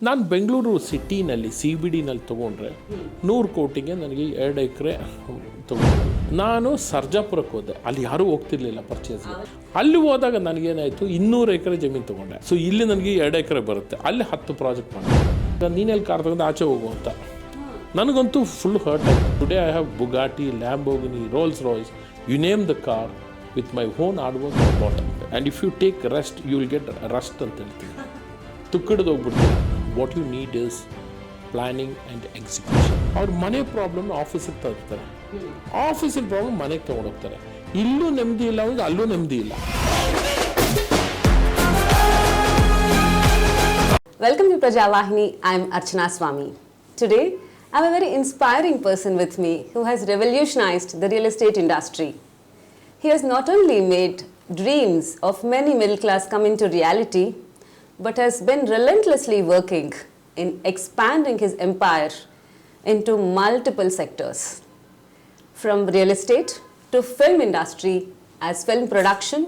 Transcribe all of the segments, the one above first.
ನಾನು Bengaluru ಸಿಟಿನಲ್ಲಿ C B ಡಿನಲ್ಲಿ ತೊಗೊಂಡ್ರೆ 100 ಕೋಟಿಗೆ ನನಗೆ 2 ಎಕರೆ ತೊಗೊಂಡೆ. ನಾನು ಸರ್ಜಾಪುರಕ್ಕೆ ಹೋದೆ, ಅಲ್ಲಿ ಯಾರೂ ಹೋಗ್ತಿರ್ಲಿಲ್ಲ ಪರ್ಚೇಸ್ಗೆ. ಅಲ್ಲಿ ಹೋದಾಗ ನನಗೇನಾಯಿತು, 200 ಎಕರೆ ಜಮೀನು ತೊಗೊಂಡೆ. ಸೊ ಇಲ್ಲಿ ನನಗೆ 2 ಎಕರೆ ಬರುತ್ತೆ, ಅಲ್ಲಿ 10 ಪ್ರಾಜೆಕ್ಟ್ ಮಾಡಿದೆ. ನೀನೆಲ್ಲಿ ಕಾರ್ ತಗೊಂಡು ಆಚೆ ಹೋಗು ಅಂತ ನನಗಂತೂ ಫುಲ್ ಹರ್ಟ್ ಆಯಿತು. Today I have Bugatti, Lamborghini, Rolls Royce, you name the car with my own hard work I bought. And if you take rest you will get rust ಅಂತ ಹೇಳ್ತೀನಿ. ತುಕ್ಕಿಡ್ದು ಹೋಗ್ಬಿಡ್ತೀನಿ. What you need is planning and execution. ಅವ್ರ ಮನೆ problem ಆಫೀಸಿಗೆ ತರ್ತಾರೆ, ಆಫೀಸಿನ problem ಮನೆಗೆ ತೊಗೊಂಡೋಗ್ತಾರೆ. ಇಲ್ಲೂ ನೆಮ್ಮದಿ ಇಲ್ಲ, ಅವ್ರಿಗೆ ಅಲ್ಲೂ ನೆಮ್ಮದಿ ಇಲ್ಲ. Welcome to Prajavahini. I am Archana Swami. Today, I have a very inspiring person with me who has revolutionized the real estate industry. He has not only made dreams of many middle class come into reality, but has been relentlessly working in expanding his empire into multiple sectors, from real estate to film industry as film production,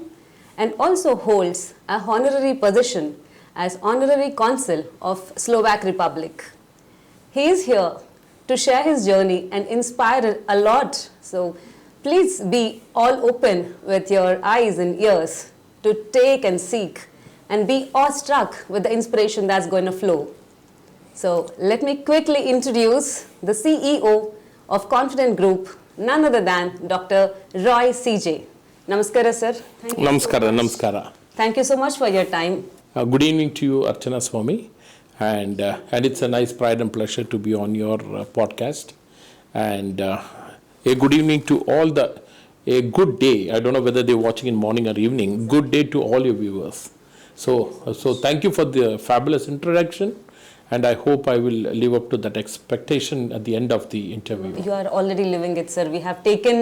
and also holds a honorary position as honorary consul of Slovak Republic. He is here to share his journey and inspire a lot. So please be all open with your eyes and ears to take and seek and be awestruck with the inspiration that's going to flow. So let me quickly introduce the CEO of Confident Group, none other than Dr. Roy CJ. Namaskara, sir. Namaskara. Thank you so much for your time. Good evening to you, Archana Swami, and it's a nice pride and pleasure to be on your podcast. And a good evening to a good day. I don't know whether they're watching in morning or evening. Good day to all your viewers. So thank you for the fabulous introduction, and I hope I will live up to that expectation at the end of the interview. You are already living it, sir. We have taken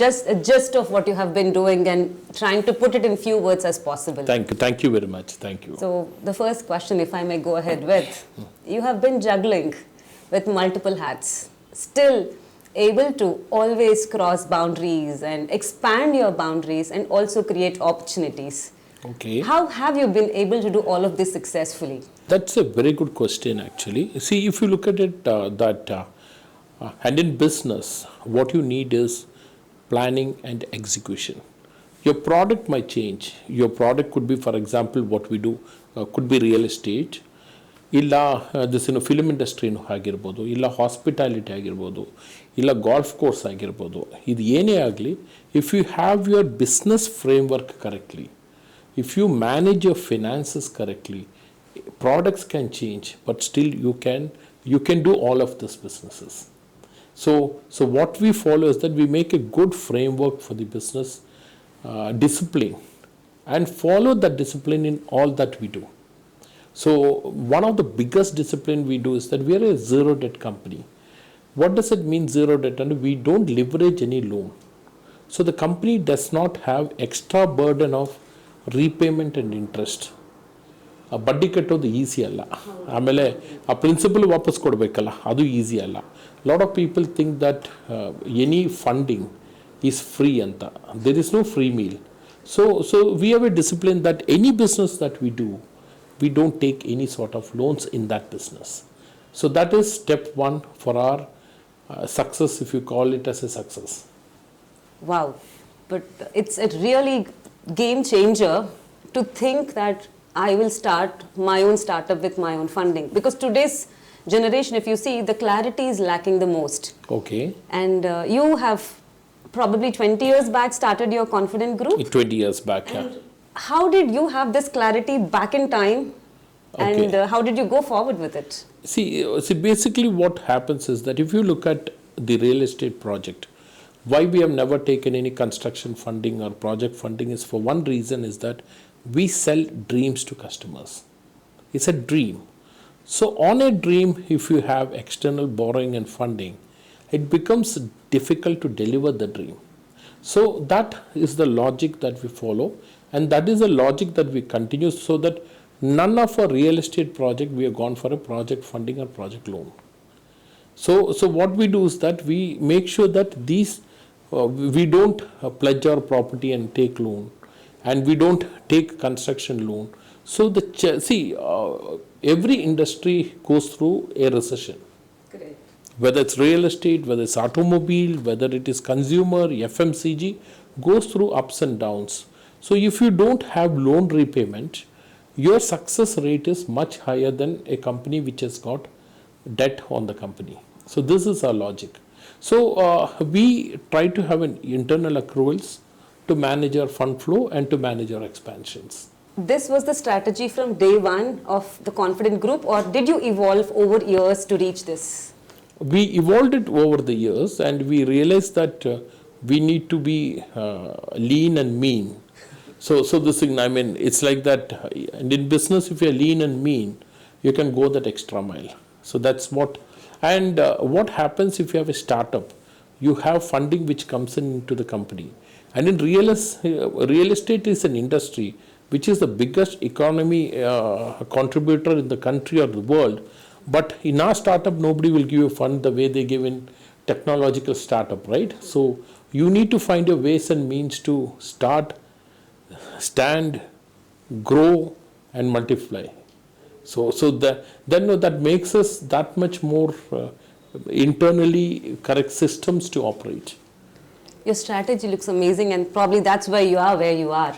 just a gist of what you have been doing and trying to put it in few words as possible. Thank you very much. Thank you. So the first question, if I may go ahead with, you have been juggling with multiple hats, still able to always cross boundaries and expand your boundaries and also create opportunities. Okay. How have you been able to do all of this successfully? That's a very good question, actually. See, if you look at it, and in business, what you need is planning and execution. Your product might change. Your product could be, for example, what we do could be real estate. ಇಲ್ಲ this film ಇಂಡಸ್ಟ್ರಿನೂ ಆಗಿರ್ಬೋದು, ಇಲ್ಲ hospitality ಆಗಿರ್ಬೋದು, ಇಲ್ಲ golf course ಆಗಿರ್ಬೋದು. ಇದು ಏನೇ ಆಗಲಿ, if you have your business framework correctly, if you manage your finances correctly, products can change, but still you can do all of these businesses. So what we follow is that we make a good framework for the business discipline and follow that discipline in all that we do. So one of the biggest discipline we do is that we are a zero debt company. What does it mean, zero debt? And we don't leverage any loan. So the company does not have extra burden of repayment and interest. ಬಡ್ಡಿ ಕಟ್ಟೋದು easy ಅಲ್ಲ, ಆಮೇಲೆ ಆ principal ವಾಪಸ್ ಕೊಡಬೇಕಲ್ಲ, ಅದು easy ಅಲ್ಲ. Lot of people think that any funding is free ಅಂತ. There is no free meal. So we have a discipline that any business that we do, we don't take any sort of loans in that business. So that is step one for our success, if you call it as a success. Wow, but it's a really game changer to think that I will start my own startup with my own funding, because today's generation, if you see, the clarity is lacking the most. Okay. And you have probably 20 years back started your Confident Group. 20 years back, yeah. How did you have this clarity back in time? Okay. And how did you go forward with it? See, basically what happens is that if you look at the real estate project, why we have never taken any construction funding or project funding is for one reason, is that we sell dreams to customers. It's a dream. So on a dream, if you have external borrowing and funding, it becomes difficult to deliver the dream. So that is the logic that we follow, and that is the logic that we continue, so that none of our real estate project we have gone for a project funding or project loan. So what we do is that we make sure that these we don't pledge our property and take loan, and we don't take construction loan. So every industry goes through a recession. Correct. Whether it's real estate, whether it's automobile, whether it is consumer, FMCG, goes through ups and downs. So if you don't have loan repayment, your success rate is much higher than a company which has got debt on the company. So this is our logic. So we try to have an internal accruals to manage our fund flow and to manage our expansions. This was the strategy from day one of the Confident Group, or did you evolve over years to reach this? We evolved it over the years, and we realized that we need to be lean and mean. So this thing, I mean, it's like that. And in business, if you're lean and mean, you can go that extra mile. So that's what. And what happens if you have a startup? You have funding which comes into the company. And in real estate is an industry which is the biggest economy contributor in the country or the world. But in our startup, nobody will give you fund the way they give in technological startup, right? So you need to find your ways and means to start, stand, grow, and multiply. So that makes us that much more internally correct systems to operate. Your strategy looks amazing, and probably that's why you are where you are.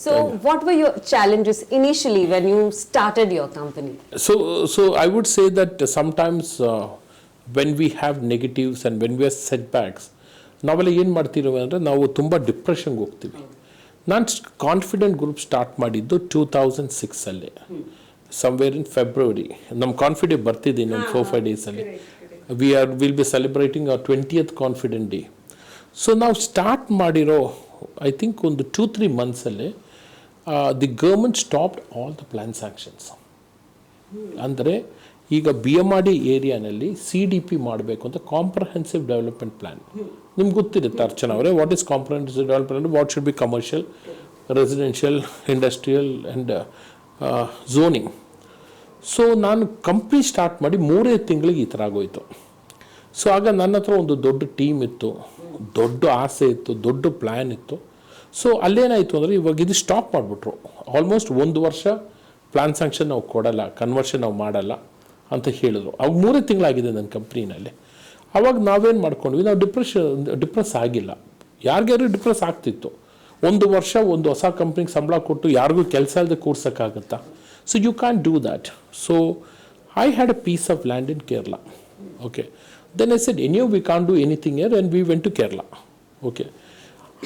So what were your challenges initially when you started your company? So I would say that sometimes when we have negatives and when we have setbacks, ನಾವೆಲ್ಲ ಏನು ಮಾಡ್ತೀವಿ ಅಂದರೆ ನಾವು ತುಂಬ ಡಿಪ್ರೆಷನ್ಗೆ ಹೋಗ್ತೀವಿ. ನಾನು confident group start ಮಾಡಿದ್ದು 2006 somewhere in February. ನಮ್ಮ ಕಾನ್ಫಿಡೆಂಟ್ ಬರ್ತಿದೆ ಇನ್ನೊಂದು 4-5 ಡೇಸಲ್ಲಿ. Will be celebrating our 20th Confident day. So ನಾವು ಸ್ಟಾರ್ಟ್ ಮಾಡಿರೋ ಐ ಥಿಂಕ್ ಒಂದು 2-3 ಮಂತ್ಸಲ್ಲಿ the government stopped all the plan sanctions. ಅಂದರೆ ಈಗ BMRD ಏರಿಯಾನಲ್ಲಿ CDP ಮಾಡಬೇಕು ಅಂತ ಕಾಂಪ್ರಹೆನ್ಸಿವ್ ಡೆವಲಪ್ಮೆಂಟ್ ಪ್ಲ್ಯಾನ್. ನಿಮ್ಗೆ ಗೊತ್ತಿರುತ್ತೆ ಅರ್ಚನಾ ಅವರೇ, what is comprehensive development, what should be commercial, residential, industrial and zoning. So ನಾನು ಕಂಪ್ನಿ ಸ್ಟಾರ್ಟ್ ಮಾಡಿ 3 ತಿಂಗಳಿಗೆ ಈ ಥರ ಆಗೋಯ್ತು. ಸೊ ಆಗ ನನ್ನ ಹತ್ರ ಒಂದು ದೊಡ್ಡ ಟೀಮ್ ಇತ್ತು, ದೊಡ್ಡ ಆಸೆ ಇತ್ತು, ದೊಡ್ಡ ಪ್ಲ್ಯಾನ್ ಇತ್ತು. ಸೊ ಅಲ್ಲೇನಾಯಿತು ಅಂದರೆ ಇವಾಗ ಇದು ಸ್ಟಾಪ್ ಮಾಡಿಬಿಟ್ರು. ಆಲ್ಮೋಸ್ಟ್ 1 ವರ್ಷ ಪ್ಲ್ಯಾನ್ ಸ್ಯಾಂಕ್ಷನ್ ನಾವು ಕೊಡಲ್ಲ, ಕನ್ವರ್ಷನ್ ನಾವು ಮಾಡಲ್ಲ ಅಂತ ಹೇಳಿದ್ರು. ಅವಾಗ 3 ತಿಂಗಳಾಗಿದೆ ನನ್ನ ಕಂಪ್ನಿನಲ್ಲಿ. ಅವಾಗ ನಾವೇನು ಮಾಡ್ಕೊಂಡ್ವಿ, ನಾವು ಡಿಪ್ರೆಸ್ ಆಗಿಲ್ಲ. ಯಾರಿಗಾರು ಡಿಪ್ರೆಸ್ ಆಗ್ತಿತ್ತು. 1 ವರ್ಷ ಒಂದು ಹೊಸ ಕಂಪ್ನಿಗೆ ಸಂಬಳ ಕೊಟ್ಟು ಯಾರಿಗೂ ಕೆಲಸ ಇಲ್ಲದೆ ಕೂರ್ಸೋಕ್ಕಾಗತ್ತಾ? So you can do that. So I had a piece of land in Kerala. Okay, then I said, anyhow we can't do anything here, and we went to Kerala. Okay,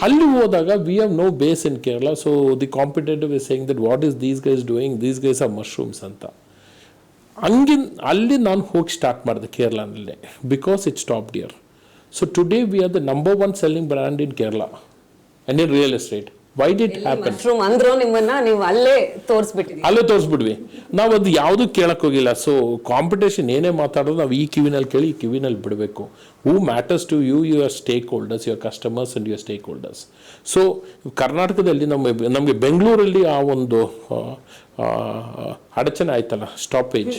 ಅಲ್ಲಿ ಹೋದಾಗ we have no base in Kerala, so the competitor is saying that what is these guys doing, these guys are mushrooms ಅಂತ. ಅಲ್ಲಿ ನಾನು ಹೋಗಿ start ಮಾಡಿದೆ ಕೇರಳನಲ್ಲೇ, because it stopped here. So today we are the number 1 selling brand in Kerala and in real estate. Why did happen? ಅಂದ್ರೂ ನಿಮ್ಮನ್ನ ನೀವು ಅಲ್ಲೇ ತೋರಿಸ್ಬಿಟ್ವಿ. ನಾವು ಅದು ಯಾವುದೂ ಕೇಳಕ್ಕೆ ಹೋಗಿಲ್ಲ. ಸೊ ಕಾಂಪಿಟೇಷನ್ ಏನೇ ಮಾತಾಡೋದು ನಾವು ಈ ಕಿವಿನಲ್ಲಿ ಕೇಳಿ ಈ ಕಿವಿನಲ್ಲಿ ಬಿಡಬೇಕು. Who matters to you, your stakeholders, your customers and your stakeholders. So ಕರ್ನಾಟಕದಲ್ಲಿ ನಮಗೆ ಬೆಂಗಳೂರಲ್ಲಿ ಆ ಒಂದು ಅಡಚಣೆ ಆಯ್ತಲ್ಲ, ಸ್ಟಾಪೇಜ್,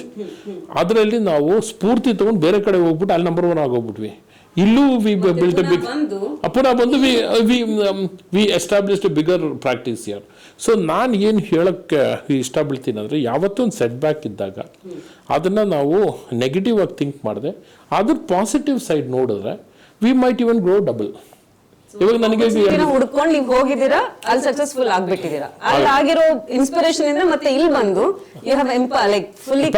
ಅದರಲ್ಲಿ ನಾವು ಸ್ಫೂರ್ತಿ ತೊಗೊಂಡು ಬೇರೆ ಕಡೆ ಹೋಗ್ಬಿಟ್ಟು ಅಲ್ಲಿ ನಂಬರ್ 1 ಆಗೋಗ್ಬಿಟ್ವಿ. ಇಲ್ಲೂ ವಿ ಬಿಲ್ಟ್ ಎ ಬಿಗ್ ಪುನಃ ಬಂದು we established a bigger practice year. So ನಾನು ಏನು ಹೇಳೋಕ್ಕೆ ಇಷ್ಟಪಡ್ತೀನಿ ಅಂದರೆ, ಯಾವತ್ತೂ ಒಂದು ಸೆಟ್ ಬ್ಯಾಕ್ ಇದ್ದಾಗ ಅದನ್ನು ನಾವು ನೆಗೆಟಿವ್ ಆಗಿ ಥಿಂಕ್ ಮಾಡಿದೆ, ಅದ್ರ ಪಾಸಿಟಿವ್ ಸೈಡ್ ನೋಡಿದ್ರೆ we might even grow double. ಇವಾಗ ನನಗೆ ಹುಡ್ಕೊಂಡು ನೀವು ಹೋಗಿದ್ದೀರಾ, ಅಲ್ಲಿ ಸಕ್ಸಸ್ಫುಲ್ ಆಗ್ಬಿಟ್ಟಿದ್ದೀರಾ. ಅಲ್ಲಿ ಆಗಿರೋ ಇನ್ಸ್ಪಿರೇಷನ್ ಇಂದ ಮತ್ತೆ ಇಲ್ಲಿ ಬಂದು you have like fully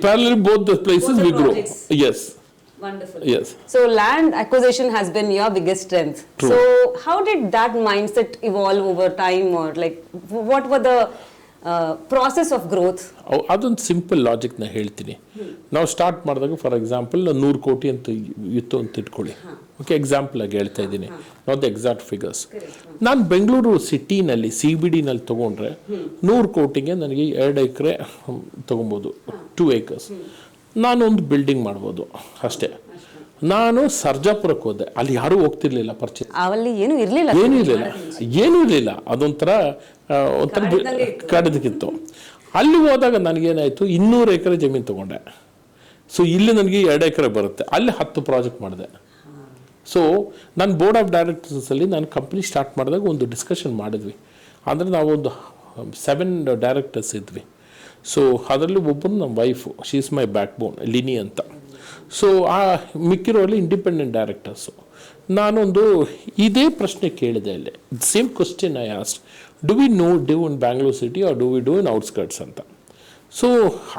parallel both the places we grow. Yes. Wonderful. Yes. So land acquisition has been your biggest strength. True. So how did that mindset evolve over time, or like what were the process of growth? ಅದೊಂದು simple ಲಾಜಿಕ್ನ ಹೇಳ್ತೀನಿ. ನಾವು start ಮಾಡಿದಾಗ for example 100 ಕೋಟಿ ಅಂತ ಇತ್ತು ಅಂತ ಇಟ್ಕೊಳ್ಳಿ. Okay, example ಆಗಿ ಹೇಳ್ತಾ ಇದ್ದೀನಿ, ನಾಟ್ ದ ಎಕ್ಸಾಕ್ಟ್ ಫಿಗರ್ಸ್. ನಾನು ಬೆಂಗಳೂರು ಸಿಟಿನಲ್ಲಿ CBDನಲ್ಲಿ ತೊಗೊಂಡ್ರೆ 100 ಕೋಟಿಗೆ ನನಗೆ 2 ಎಕರೆ ತೊಗೊಬೋದು, 2 acres. ನಾನೊಂದು ಬಿಲ್ಡಿಂಗ್ ಮಾಡ್ಬೋದು ಅಷ್ಟೇ. ನಾನು ಸರ್ಜಾಪುರಕ್ಕೆ ಹೋದೆ, ಅಲ್ಲಿ ಯಾರೂ ಹೋಗ್ತಿರ್ಲಿಲ್ಲ ಪರ್ಚೇಸ್, ಏನೂ ಇರಲಿಲ್ಲ. ಅದೊಂಥರ ಕಡದಕ್ಕಿತ್ತು. ಅಲ್ಲಿ ಹೋದಾಗ ನನಗೇನಾಯಿತು, 200 ಎಕರೆ ಜಮೀನು ತೊಗೊಂಡೆ. ಸೊ ಇಲ್ಲಿ ನನಗೆ 2 ಎಕರೆ ಬರುತ್ತೆ, ಅಲ್ಲಿ 10 ಪ್ರಾಜೆಕ್ಟ್ ಮಾಡಿದೆ. ಸೊ ನಾನು ಬೋರ್ಡ್ ಆಫ್ ಡೈರೆಕ್ಟರ್ಸಲ್ಲಿ ನಾನು ಕಂಪ್ನಿ ಸ್ಟಾರ್ಟ್ ಮಾಡಿದಾಗ ಒಂದು ಡಿಸ್ಕಷನ್ ಮಾಡಿದ್ವಿ. ಅಂದರೆ ನಾವೊಂದು 7 ಡೈರೆಕ್ಟರ್ಸ್ ಇದ್ವಿ. ಸೊ ಅದರಲ್ಲಿ ಒಬ್ಬರು ನಮ್ಮ wife, she is my backbone, Lini ಅಂತ. ಸೊ ಆ ಮಿಕ್ಕಿರೋಲ್ಲಿ ಇಂಡಿಪೆಂಡೆಂಟ್ ಡೈರೆಕ್ಟರ್ಸು. ನಾನೊಂದು ಇದೇ ಪ್ರಶ್ನೆ ಕೇಳಿದೆ ಅಲ್ಲಿ, same question I asked, do we do in Bangalore city or do we do in outskirts ಅಂತ. ಸೊ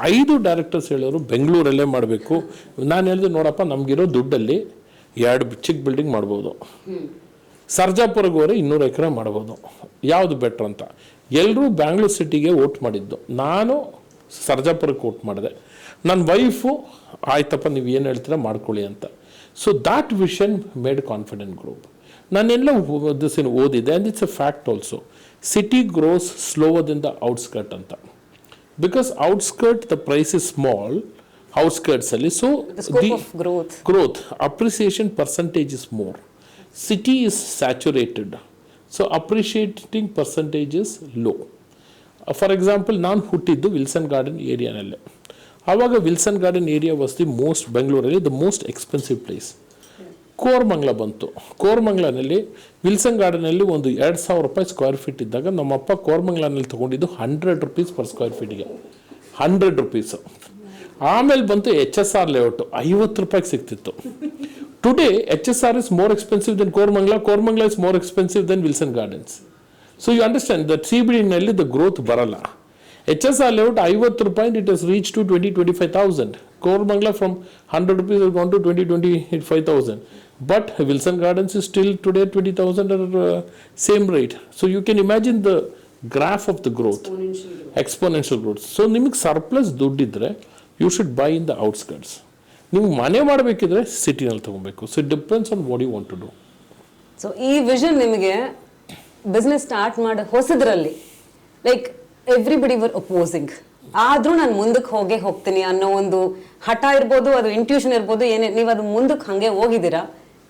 5 ಡೈರೆಕ್ಟರ್ಸ್ ಹೇಳೋರು ಬೆಂಗಳೂರಲ್ಲೇ ಮಾಡಬೇಕು. ನಾನು ಹೇಳಿದೆ, ನೋಡಪ್ಪ ನಮಗಿರೋ ದುಡ್ಡಲ್ಲಿ 2 ಚಿಕ್ಕ ಬಿಲ್ಡಿಂಗ್ ಮಾಡ್ಬೋದು, ಸರ್ಜಾಪುರಕ್ಕೆ ಹೋದರೆ 200 ಎಕರೆ ಮಾಡ್ಬೋದು, ಯಾವುದು ಬೆಟ್ರ್ ಅಂತ. ಎಲ್ಲರೂ ಬ್ಯಾಂಗ್ಳೂರ್ ಸಿಟಿಗೆ ವೋಟ್ ಮಾಡಿದ್ದು, ನಾನು ಸರ್ಜಾಪುರಕ್ಕೆ ವೋಟ್ ಮಾಡಿದೆ. ನನ್ನ ವೈಫು ಆಯ್ತಪ್ಪ ನೀವು ಏನು ಹೇಳ್ತೀರಾ ಮಾಡ್ಕೊಳ್ಳಿ ಅಂತ. So that vision made Confident group. ನಾನೆಲ್ಲ ದಿವಸ ಓದಿದೆ, and it's a fact also. City grows slower than the outskirt ಅಂತ. Because outskirt the price is small, ಔಟ್ಸ್ಕರ್ಟ್ಸಲ್ಲಿ, so growth appreciation percentage is more. City is saturated, so appreciating percentage is low. For example, ನಾನು ಹುಟ್ಟಿದ್ದು ವಿಲ್ಸನ್ ಗಾರ್ಡನ್ ಏರಿಯಾನಲ್ಲೇ. ಆವಾಗ Wilson Garden area was the most, ಬೆಂಗಳೂರಲ್ಲಿ the most expensive place. Koramangala ಬಂತು. ಕೋರಮಂಗ್ಲನಲ್ಲಿ Wilson ಗಾರ್ಡನಲ್ಲಿ ಒಂದು 2,000 ರೂಪಾಯಿ ಸ್ಕ್ವೇರ್ ಫೀಟ್ ಇದ್ದಾಗ ನಮ್ಮಪ್ಪ ಕೋರಮಂಗ್ಲನಲ್ಲಿ ತೊಗೊಂಡಿದ್ದು 100 ರೂಪೀಸ್ ಪರ್ ಸ್ಕ್ವೇರ್ ಫೀಟ್ಗೆ, 100 ರೂಪೀಸು. ಆಮೇಲೆ ಬಂತು HSR ಲೇಔಟು, 50 ರೂಪಾಯಿಗೆ ಸಿಗ್ತಿತ್ತು. Today HSR is more expensive than Koramangala, Koramangala is more expensive than Wilson Gardens. So you understand that CBD-ನಲ್ಲಿ ದ ಗ್ರೋತ್ ಬರಲ್ಲ. HSR layout 50 ರೂಪಾಯಿ, it has reached to 20-25,000. Koramangala from 100 rupees has gone to 20-25,000. But Wilson Gardens is still today 20,000 or same rate. So you can imagine the graph of the growth. Exponential growth. So ನಿಮಗೆ surplus ದುಡ್ಡಿದ್ರೆ you should buy in the outskirts. ನೀವು ಮನೆ ಮಾಡಬೇಕಿದ್ರೆ ಸಿಟಿನಲ್ಲಿ ತಗೊಬೇಕು. So it depends on what you want to do. So ಈ vision ನಿಮಗೆ business start ಮಾಡಿ ಹೊಸದ್ರಲ್ಲಿ like everybody var opposing, ಆದ್ರೂ ನಾನು ಮುಂದಕ್ಕೆ ಹೋಗ್ತೀನಿ ಅನ್ನೋ ಒಂದು ಹಠ ಇರ್ಬೋದು, ಅದು ಇಂಟ್ಯೂಷನ್ ಇರ್ಬೋದು, ಏನೇ ನೀವು ಅದು ಮುಂದಕ್ಕೆ ಹಾಗೆ ಹೋಗಿದ್ದೀರಾ.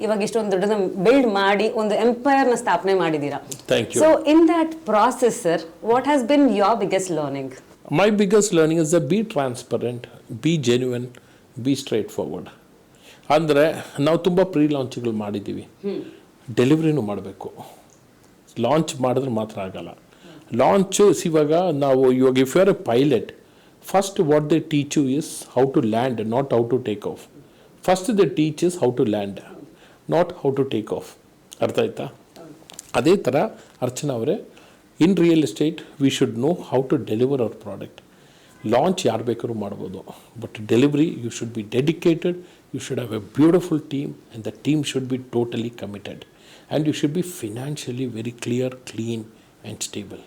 ಇವಾಗ ಇಷ್ಟೊಂದು ದೊಡ್ಡದ ಬಿಲ್ಡ್ ಮಾಡಿ ಒಂದು ಎಂಪೈರ್ನ ಸ್ಥಾಪನೆ ಮಾಡಿದ್ದೀರಾ. So in that process sir, what has been your biggest learning? My biggest learning is that be transparent, be genuine, be straightforward. ಅಂದರೆ ನಾವು ತುಂಬ ಪ್ರೀ ಲಾಂಚ್ಗಳು ಮಾಡಿದ್ದೀವಿ, ಡೆಲಿವರಿನೂ ಮಾಡಬೇಕು. ಲಾಂಚ್ ಮಾಡಿದ್ರೆ ಮಾತ್ರ ಆಗಲ್ಲ. ಲಾಂಚು ಇವಾಗ ನಾವು ಇವಾಗ if you are a pilot, first what they teach you is how to land, not how to take off. First they teach is how to land, not how to take off. ಅರ್ಥ ಆಯ್ತಾ? ಅದೇ ಥರ ಅರ್ಚನಾ ಅವರೇ, in real estate we should know how to deliver our product. Launch ಯಾರು ಬೇಕಾದ್ರೂ ಮಾಡ್ಬೋದು, but delivery you should be dedicated, you should have a beautiful team, and the team should be totally committed, and you should be financially very clear, clean and stable.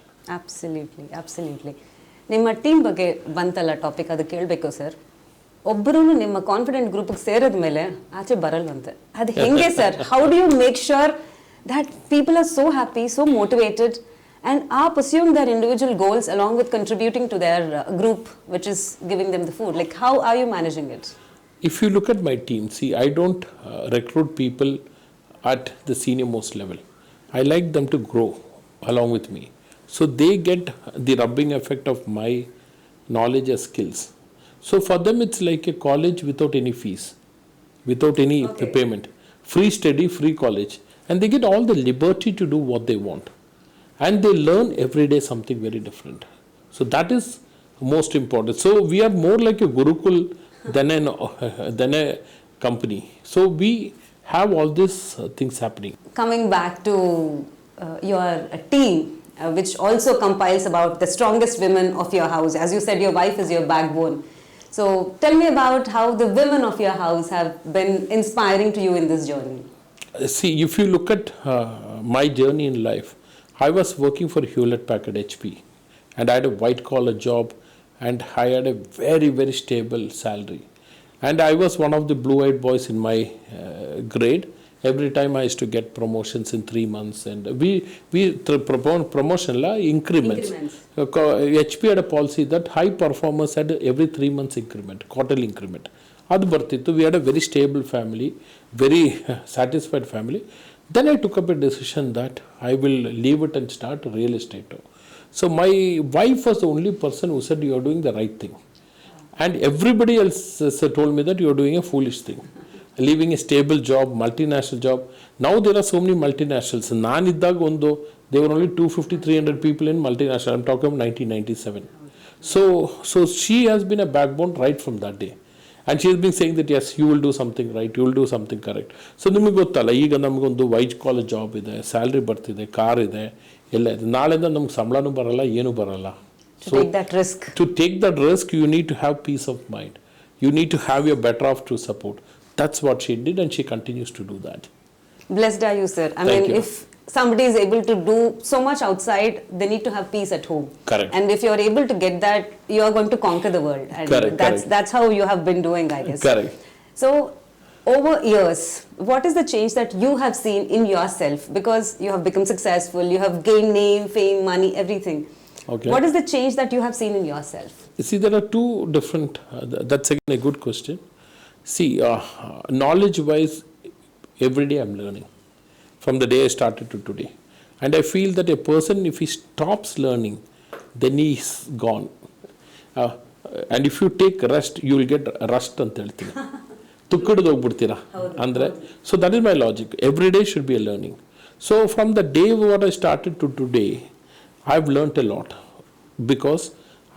Absolutely. ನಿಮ್ಮ team ಬಗ್ಗೆ ಬಂತಲ್ಲ topic, ಅದು ಕೇಳಬೇಕು sir. ಒಬ್ಬರೂ ನಿಮ್ಮ confident ಗ್ರೂಪ್ಗೆ ಸೇರಿದ ಮೇಲೆ ಆಚೆ ಬರಲ್ವಂತೆ, ಅದು ಹೆಂಗೆ sir? How do you make sure that people are so happy, so motivated and are pursuing their individual goals along with contributing to their group which is giving them the food? Like, how are you managing it? If you look at my team, see, I don't recruit people at the senior most level. I like them to grow along with me, so they get the rubbing effect of my knowledge and skills. So for them it's like a college without any fees, without any payment, free study, free college, and they get all the liberty to do what they want, and they learn every day something very different. So that is most important. So we are more like a gurukul than a company. So we have all these things happening. Coming back to your team, which also compiles about the strongest women of your house. As you said, your wife is your backbone. So tell me about how the women of your house have been inspiring to you in this journey. See, if you look at my journey in life, I was working for Hewlett Packard HP, and I had a white collar job, and I had a very, very stable salary, and I was one of the blue-eyed boys in my grade. Every time I used to get promotions in 3 months, and we promotion la increments. HP had a policy that high performers had every 3 months increment, quarterly increment. ಅದು ಬರ್ತಿತ್ತು. We had a very stable family, very satisfied family. Then I took up a decision that I will leave it and start real estate. So my wife was the only person who said you are doing the right thing, and everybody else told me that you are doing a foolish thing, leaving a stable job, multinational job. Now there are so many multinationals. ನಾನಿದ್ದಾಗ ಒಂದು ದೇವರ್ only 250-300 people in multinational. I am talking 1997. So she has been a backbone right from that day. And she has been saying that yes, you will do something right, you will do something correct. So ನಿಮಗೆ ಗೊತ್ತಲ್ಲ, ಈಗ ನಮಗೊಂದು white collar job ಇದೆ, salary ಬರ್ತಿದೆ, car ಇದೆ, ಎಲ್ಲ ಇದೆ. ನಾಳೆಯಿಂದ ನಮ್ಗೆ ಸಂಬಳನೂ ಬರಲ್ಲ, ಏನೂ ಬರಲ್ಲ. To take that risk. To take that risk, you need to have peace of mind. You need to have your better off to support. That's what she did, and she continues to do that. Blessed are you, sir. I Thank mean, you. if somebody is able to do so much outside, they need to have peace at home. Correct. And if you are able to get that, you are going to conquer the world. And Correct. that's how you have been doing, I guess. Correct. So, over years, what is the change that you have seen in yourself? Because you have become successful, you have gained name, fame, money, everything. Okay. What is the change that you have seen in yourself? See, there are two different, that's again a good question. See, knowledge-wise, every day I'm learning. From the day I started to today. And I feel that a person, if he stops learning, then he's gone. And if you take rest, you will get rust ಅಂತ ಹೇಳ್ತೀನಿ. ತುಕ್ಕಡಿದು ಹೋಗ್ಬಿಡ್ತೀರಾ ಅಂದರೆ. So that is my logic. Every day should be a learning. So from the day what I started to today, I've learnt a lot. Because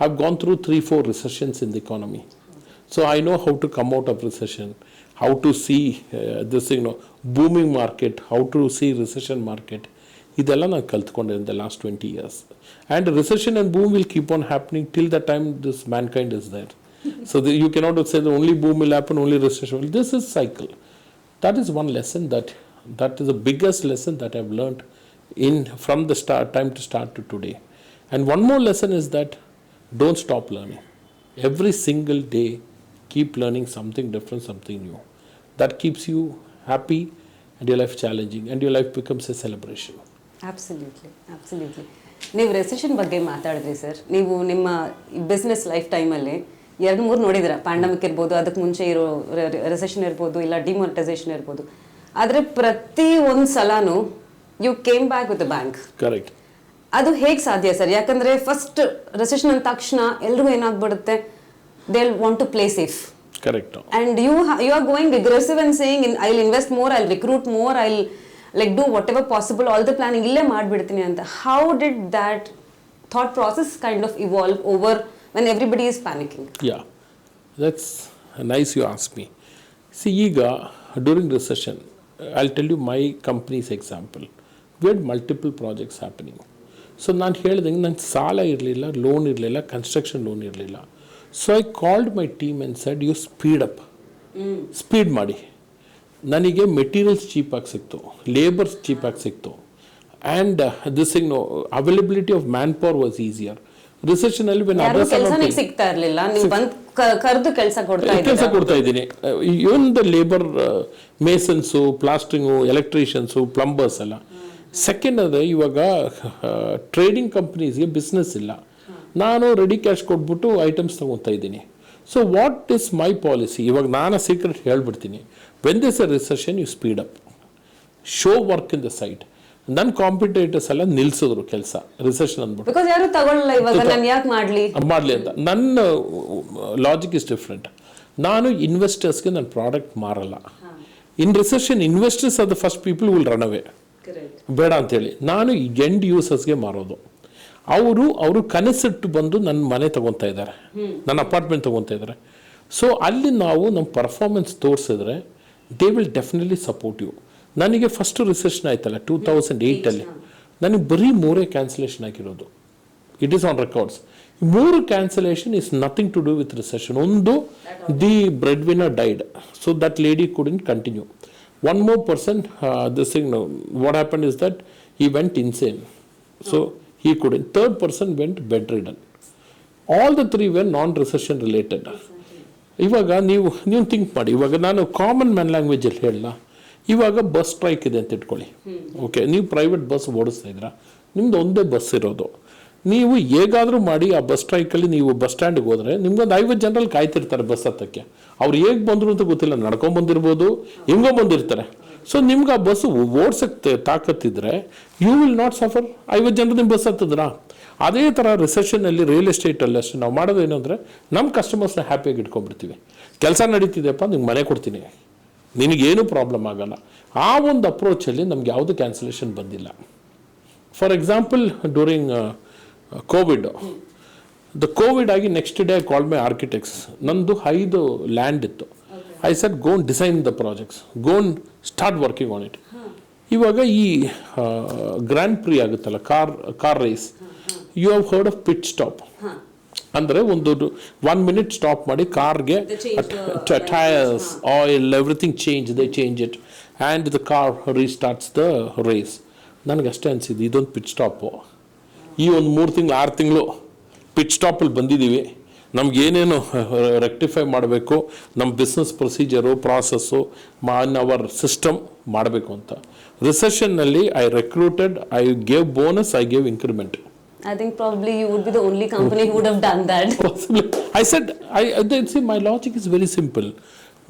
I've gone through 3-4 recessions in the economy. So I know how to come out of recession, how to see this, booming market, how to see recession market. ಇದೆಲ್ಲ ನಾನು ಕಲ್ತ್ಕೊಂಡೆ in the last 20 years. And recession and boom will keep on happening till the time this mankind is there. So you cannot say the only boom will happen, only recession will. This is cycle. That is one lesson that is the biggest lesson that I've learned from the time to start to today. And one more lesson is that don't stop learning. Every single day, keep learning something different, something new. That keeps you happy and your life challenging and your life becomes a celebration. Absolutely. ನೀವು recession ಬಗ್ಗೆ ಮಾತಾಡಿದ್ರಿ sir. ನೀವು ನಿಮ್ಮ business life ಟೈಮಲ್ಲಿ 2-3 ನೋಡಿದ್ದೀರಾ. Pandemic ಇರ್ಬೋದು, ಅದಕ್ಕೆ ಮುಂಚೆ ಇರೋ ರೆಸೆಷನ್ ಇರ್ಬೋದು, ಇಲ್ಲ ಡಿಮಾನಿಟೈಸೇಷನ್ ಇರ್ಬೋದು. ಆದರೆ ಪ್ರತಿ ಒಂದು ಸಲನೂ you came back with a bank. Correct. ಅದು ಹೇಗೆ ಸಾಧ್ಯ ಸರ್? ಯಾಕಂದರೆ ಫಸ್ಟ್ ರೆಸೆಷನ್ ಅಂದ ತಕ್ಷಣ ಎಲ್ರಿಗೂ ಏನಾಗ್ಬಿಡುತ್ತೆ, they will want to play safe. Correct. And you are going aggressive and saying, I'll invest more, I'll recruit more, I'll like do whatever possible, all the planning ille maadbidtini anta. How did that thought process kind of evolve over when everybody is panicking? Yeah, that's nice you asked me. See, Iga, during recession, I'll tell you my company's example. We had multiple projects happening. So ನಾನು ಹೇಳಿದಂಗೆ ನಂಗೆ ಸಾಲ ಇರಲಿಲ್ಲ, loan ಇರಲಿಲ್ಲ, construction loan ಇರಲಿಲ್ಲ. So I called my team and said, you speed up. Speed ಮಾಡಿ. ನನಗೆ materials ಚೀಪಾಗಿ ಸಿಕ್ತು, ಲೇಬರ್ಸ್ ಚೀಪಾಗಿ ಸಿಕ್ತು, and this availability of man power was easier. ರಿಸೆಷನಲ್ಲಿ ಸಿಗ್ತಾ ಇರಲಿಲ್ಲ, ನೀವು ಬಂದು ಕರೆದು ಕೆಲಸ ಕೊಡ್ತಾ ಇದ್ದೀನಿ. Even the labour, masons, plastering, electricians, plumbers ಎಲ್ಲ. ಸೆಕೆಂಡ್ ಅಂದರೆ ಇವಾಗ ಟ್ರೇಡಿಂಗ್ ಕಂಪ್ನೀಸ್ಗೆ ಬಿಸ್ನೆಸ್ ಇಲ್ಲ, ನಾನು ರೆಡಿ ಕ್ಯಾಶ್ ಕೊಟ್ಬಿಟ್ಟು ಐಟಮ್ಸ್ ತೊಗೊತಾ ಇದ್ದೀನಿ. So what is my policy? ಇವಾಗ ನಾನು ಸೀಕ್ರೆಟ್ ಹೇಳ್ಬಿಡ್ತೀನಿ. When this a recession, you speed up, show work in the site. ನನ್ನ ಕಾಂಪಿಟೇಟರ್ಸ್ ಎಲ್ಲ ನಿಲ್ಸಿದ್ರು ಕೆಲಸ ರಿಸೆಷನ್ ಅಂದ್ಬಿಟ್ಟು, ಮಾಡಲಿ ಅಂತ. ನನ್ನ ಲಾಜಿಕ್ ಇಸ್ ಡಿಫ್ರೆಂಟ್. ನಾನು ಇನ್ವೆಸ್ಟರ್ಸ್ಗೆ ನನ್ನ ಪ್ರಾಡಕ್ಟ್ ಮಾರಲ್ಲ. In recession investors are the first people will run away, ಬೇಡ ಅಂತೇಳಿ. ನಾನು ಎಂಡ್ ಯೂಸರ್ಸ್ಗೆ ಮಾರೋದು. ಅವರು ಕನಸಿಟ್ಟು ಬಂದು ನನ್ನ ಮನೆ ತೊಗೊತಾ ಇದ್ದಾರೆ, ನನ್ನ ಅಪಾರ್ಟ್ಮೆಂಟ್ ತೊಗೊತಾ ಇದ್ದಾರೆ. ಸೊ ಅಲ್ಲಿ ನಾವು ನಮ್ಮ ಪರ್ಫಾರ್ಮೆನ್ಸ್ ತೋರಿಸಿದ್ರೆ they will definitely support you. ನನಗೆ ಫಸ್ಟು ರಿಸೆಷನ್ ಆಯ್ತಲ್ಲ 2008 ನನಗೆ ಬರೀ 3 ಕ್ಯಾನ್ಸಲೇಷನ್ ಆಗಿರೋದು. It is on records. 3 cancellation is nothing to do with recession. ಒಂದು, the breadwinner died, so that lady couldn't continue. One more person, this thing, what happened is that he went insane. So he couldn't. Third person went bedridden. All the 3 were non-recession related. ಇವಾಗ ನೀವು think ಮಾಡಿ. ಇವಾಗ ನಾನು common man ಲ್ಯಾಂಗ್ವೇಜಲ್ಲಿ ಹೇಳಲ್ಲ. ಇವಾಗ bus strike ಇದೆ ಅಂತ ಇಟ್ಕೊಳ್ಳಿ. ಓಕೆ, ನೀವು ಪ್ರೈವೇಟ್ ಬಸ್ ಓಡಿಸ್ತಾ ಇದ್ದೀರಾ, ನಿಮ್ದು ಒಂದೇ ಬಸ್ ಇರೋದು. ನೀವು ಹೇಗಾದರೂ ಮಾಡಿ ಆ ಬಸ್ ಸ್ಟ್ರೈಕಲ್ಲಿ ನೀವು ಬಸ್ ಸ್ಟ್ಯಾಂಡ್ಗೆ ಹೋದರೆ ನಿಮ್ಗೊಂದು 50 ಜನರಲ್ಲಿ ಕಾಯ್ತಿರ್ತಾರೆ ಬಸ್ ಹತ್ತಕ್ಕೆ. ಅವ್ರು ಹೇಗೆ ಬಂದರು ಅಂತ ಗೊತ್ತಿಲ್ಲ, ನಡ್ಕೊಂಬಂದಿರ್ಬೋದು, ಹಿಂಗೋ ಬಂದಿರ್ತಾರೆ. ಸೊ ನಿಮ್ಗೆ ಆ ಬಸ್ಸು ಓಡಿಸಕ್ಕೆ ತಾಕತ್ತಿದ್ರೆ ಯು ವಿಲ್ ನಾಟ್ ಸಫರ್. 50 ಜನರು ನಿಮ್ಮ ಬಸ್ ಹತ್ತಿದ್ರಾ? ಅದೇ ಥರ ರಿಸೆಷನಲ್ಲಿ ರಿಯಲ್ ಎಸ್ಟೇಟಲ್ಲಿ ಅಷ್ಟೇ ನಾವು ಮಾಡೋದು ಏನು ಅಂದರೆ, ನಮ್ಮ ಕಸ್ಟಮರ್ಸ್ನ ಹ್ಯಾಪಿಯಾಗಿ ಇಟ್ಕೊಂಡ್ಬಿಡ್ತೀವಿ. ಕೆಲಸ ನಡೀತಿದೆಯಪ್ಪ, ನಿಮ್ಗೆ ಮನೆ ಕೊಡ್ತೀನಿ, ನಿನಗೇನು ಪ್ರಾಬ್ಲಮ್ ಆಗಲ್ಲ. ಆ ಒಂದು ಅಪ್ರೋಚಲ್ಲಿ ನಮ್ಗೆ ಯಾವುದೂ ಕ್ಯಾನ್ಸಲೇಷನ್ ಬಂದಿಲ್ಲ. For example during Covid, the Covid ಆಗಿ next day call my architects. ನಂದು 5 ಲ್ಯಾಂಡ್ ಇತ್ತು. I said go and design the projects, go and start working on it. ಇವಾಗ ಈ ಗ್ರ್ಯಾಂಡ್ ಪ್ರಿ ಆಗುತ್ತಲ್ಲ, car race, you have heard of pit stop. ಅಂದರೆ ಒಂದು 1 minute stop ಮಾಡಿ ಕಾರ್ಗೆ tyres, oil, everything change it and the car restarts the race. ನನಗಷ್ಟೇ ಅನಿಸಿದ್ದು ಇದೊಂದು ಪಿಟ್ ಸ್ಟಾಪು. ಈ ಒಂದು 3 ತಿಂಗಳು 6 ತಿಂಗಳು ಪಿಟ್ ಸ್ಟಾಪಲ್ಲಿ ಬಂದಿದ್ದೀವಿ, ನಮಗೇನೇನು ರೆಕ್ಟಿಫೈ ಮಾಡಬೇಕು, ನಮ್ಮ business procedure, process, our system ಮಾಡಬೇಕು ಅಂತ. ರಿಸೆಷನ್ನಲ್ಲಿ I recruited, I gave bonus, I gave increment. I think probably you would be the only company who would have done that. Possibly. I said, see, my logic is very simple.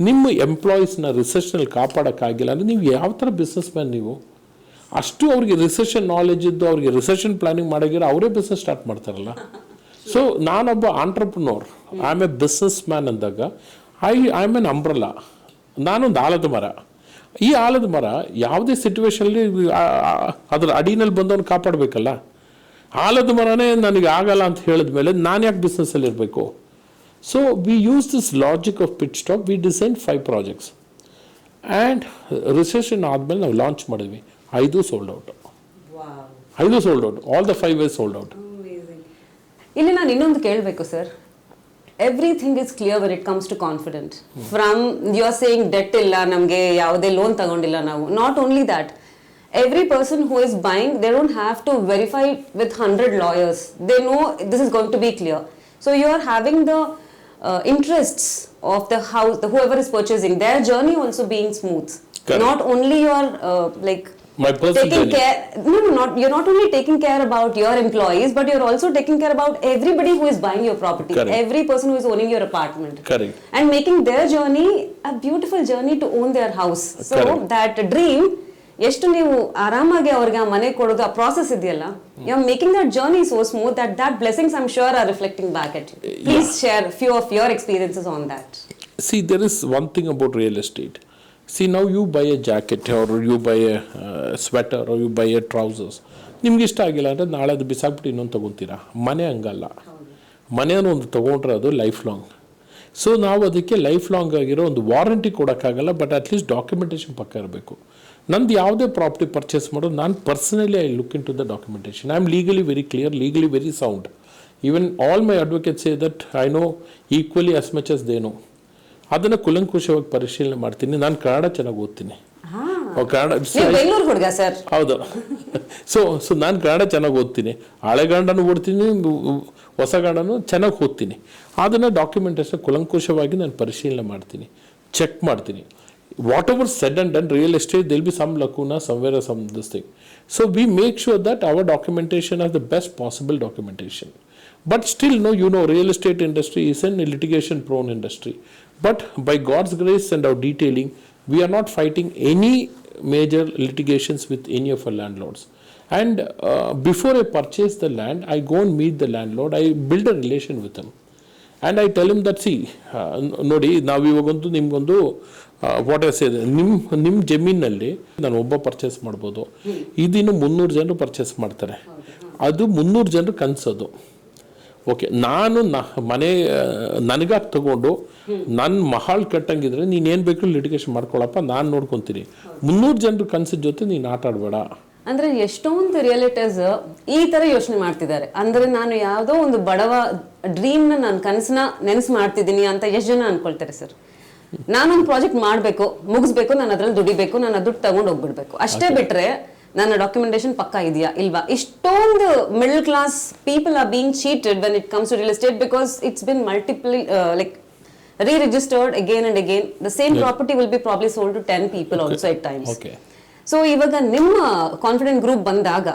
ನಿಮ್ಮ ಎಂಪ್ಲಾಯೀಸ್ನ ರಿಸೆಷನಲ್ಲಿ ಕಾಪಾಡೋಕ್ಕಾಗಿಲ್ಲ ಅಂದರೆ ನೀವು ಯಾವ ಥರ business man ನೀವು? ಅಷ್ಟು ಅವ್ರಿಗೆ recession knowledge ಇದ್ದು ಅವ್ರಿಗೆ ರಿಸೆಷನ್ ಪ್ಲಾನಿಂಗ್ ಮಾಡೋಗಿರೋ ಅವರೇ ಬಿಸ್ನೆಸ್ ಸ್ಟಾರ್ಟ್ ಮಾಡ್ತಾರಲ್ಲ. ಸೊ ನಾನೊಬ್ಬ entrepreneur, I am a businessman ಅಂದಾಗ ಐ ಆಮ್ ಎನ್ ಅಂಬ್ರಲ್ಲ. ನಾನೊಂದು ಆಲದ ಮರ. ಈ ಆಲದ ಮರ ಯಾವುದೇ ಸಿಚುವೇಶನಲ್ಲಿ ಅದರ ಅಡಿನಲ್ಲಿ ಬಂದವನು ಕಾಪಾಡಬೇಕಲ್ಲ. ಆಲದ ಮರನೇ ನನಗೆ ಆಗಲ್ಲ ಅಂತ ಹೇಳಿದ ಮೇಲೆ ನಾನು ಯಾಕೆ ಬಿಸ್ನೆಸ್ಸಲ್ಲಿ ಇರಬೇಕು? So we use this logic of pit stop. We design 5 projects and recession ಆದಮೇಲೆ ನಾವು ಲಾಂಚ್ ಮಾಡಿದ್ವಿ. 5 sold out. 5 sold out. All the 5 ways sold out. ಇಲ್ಲಿ ನಾನು ಇನ್ನೊಂದು ಕೇಳಬೇಕು sir. Everything is clear when it comes to confident. From you are saying debt ಇಲ್ಲ, ನಮಗೆ ಯಾವುದೇ ಲೋನ್ ತಗೊಂಡಿಲ್ಲ ನಾವು. Not only that, every person who is buying, they don't have to verify with 100 lawyers. They know this is going to be clear. So you are having the interests of the house, whoever is purchasing, their journey also being smooth. Correct. Not only you are like my personal taking journey. care. No, not you're not only taking care about your employees, but you're also taking care about everybody who is buying your property. Correct. Every person who is owning your apartment. Correct. And making their journey a beautiful journey to own their house. So Correct. that dream, ಎಷ್ಟು ನೀವು ಆರಾಮಾಗಿ ಅವ್ರಿಗೆ ಆ ಮನೆ ಕೊಡೋದು, ಆ process ಇದೆಯಲ್ಲ, you are making that journey so smooth that blessings I'm sure are reflecting back at you. Please share few of your experiences on that. See, there is one thing about real estate. See, now you buy a jacket or you buy a sweater or you buy a trousers. ನಿಮ್ಗೆ ಇಷ್ಟ ಆಗಿಲ್ಲ ಅಂದರೆ ನಾಳೆ ಅದು ಬಿಸಾಕ್ಬಿಟ್ಟು ಇನ್ನೊಂದು ತೊಗೊತೀರಾ. ಮನೆ ಹಂಗಲ್ಲ. ಮನೆಯನ್ನು ಒಂದು ತೊಗೊಂಡ್ರೆ ಅದು ಲೈಫ್ ಲಾಂಗ್. ಸೊ ನಾವು ಅದಕ್ಕೆ ಲೈಫ್ ಲಾಂಗ್ ಆಗಿರೋ ಒಂದು ವಾರಂಟಿ ಕೊಡೋಕ್ಕಾಗಲ್ಲ, ಬಟ್ ಅಟ್ಲೀಸ್ಟ್ ಡಾಕ್ಯುಮೆಂಟೇಷನ್ ಪಕ್ಕ ಇರಬೇಕು. ನಂದು ಯಾವುದೇ ಪ್ರಾಪರ್ಟಿ ಪರ್ಚೇಸ್ ಮಾಡೋದು, ನಾನು personally I look into the documentation. I am legally very clear, legally very sound. Even all my advocates say that I know equally as much as they know. ಅದನ್ನು ಕುಲಂಕುಷವಾಗಿ ಪರಿಶೀಲನೆ ಮಾಡ್ತೀನಿ. ನಾನು ಕನ್ನಡ ಚೆನ್ನಾಗಿ ಓದ್ತೀನಿ. ಬೆಂಗಳೂರು ಹುಡುಗ ಸರ್. ಹೌದು. ಸೊ ನಾನು ಕನ್ನಡ ಚೆನ್ನಾಗಿ ಓದ್ತೀನಿ, ಹಳೆಗನ್ನಡನೂ ಓದ್ತೀನಿ, ಹೊಸ ಗಂಡನೂ ಚೆನ್ನಾಗಿ ಓದ್ತೀನಿ. ಅದನ್ನು ಡಾಕ್ಯುಮೆಂಟೇಷನ್ ಕುಲಂಕುಷವಾಗಿ ನಾನು ಪರಿಶೀಲನೆ ಮಾಡ್ತೀನಿ, ಚೆಕ್ ಮಾಡ್ತೀನಿ. Whatever said and done, real estate, there will be some lacuna somewhere or some this thing. So we make sure that our documentation is the best possible documentation. But still, no, you know, real estate industry is a litigation prone industry. But by God's grace and our detailing, we are not fighting any major litigations with any of our landlords. And before I purchase the land, I go and meet the landlord, I build a relation with him. And I tell him that, see, ನೋಡಿ, ನಾವು ಇವಾಗೊಂದು ನಿಮ್ಗೊಂದು what I say, ನಿಮ್ಮ ಜಮೀನಲ್ಲಿ ನಾನು ಒಬ್ಬ purchase ಮಾಡ್ಬೋದು. ಇದಿನ್ನು 300 ಜನರು purchase ಮಾಡ್ತಾರೆ. ಅದು 300 ಜನರು ಕನಸೋದು. ಓಕೆ, ನಾನು ಮನೆ ನನಗಾಗಿ ತಗೊಂಡು ನನ್ನ ಮಹಾಳ್ ಕಟ್ಟಂಗಿದ್ರೆ ನೀನೇನು ಬೇಕು ಲಿಟಿಗೇಷನ್ ಮಾಡ್ಕೊಳಪ್ಪ, ನಾನು ನೋಡ್ಕೊತೀನಿ. 300 ಜನರು ಕನಸಿದ ಜೊತೆ ನೀನು ಆಟ ಆಡಬೇಡ. ಅಂದ್ರೆ ಎಷ್ಟೊಂದು ರಿಯಲಿಟರ್ಸ್ ಈ ತರ ಯೋಚನೆ ಮಾಡ್ತಿದ್ದಾರೆ. ಅಂದ್ರೆ ನಾನು ಯಾವುದೋ ಒಂದು ಬಡವ ಡ್ರೀಮ್ನ, ನಾನು ಕನಸನ್ನ ನೆನ್ಸು ಮಾಡ್ತಿದ್ದೀನಿ ಅಂತ ಎಷ್ಟು ಜನ ಅನ್ಕೊಳ್ತಾರೆ ಸರ್. ನಾನೊಂದು ಪ್ರಾಜೆಕ್ಟ್ ಮಾಡಬೇಕು, ಮುಗಿಸ್ಬೇಕು, ನಾನು ಅದ್ರಲ್ಲಿ ದುಡಿಬೇಕು, ನಾನು ದುಡ್ಡು ತಗೊಂಡು ಹೋಗ್ಬಿಡ್ಬೇಕು ಅಷ್ಟೇ. ಬಿಟ್ರೆ ನನ್ನ ಡಾಕ್ಯುಮೆಂಟೇಶನ್ ಪಕ್ಕ ಇದೆಯಾ ಇಲ್ವಾ? ಇಷ್ಟೊಂದು middle class people are being cheated when it comes to real estate, because it's been multiple like re-registered again and again. The same property will be probably sold to 10 people also at times. Okay. So ಇವಾಗ ನಿಮ್ಮ confident group ಬಂದಾಗ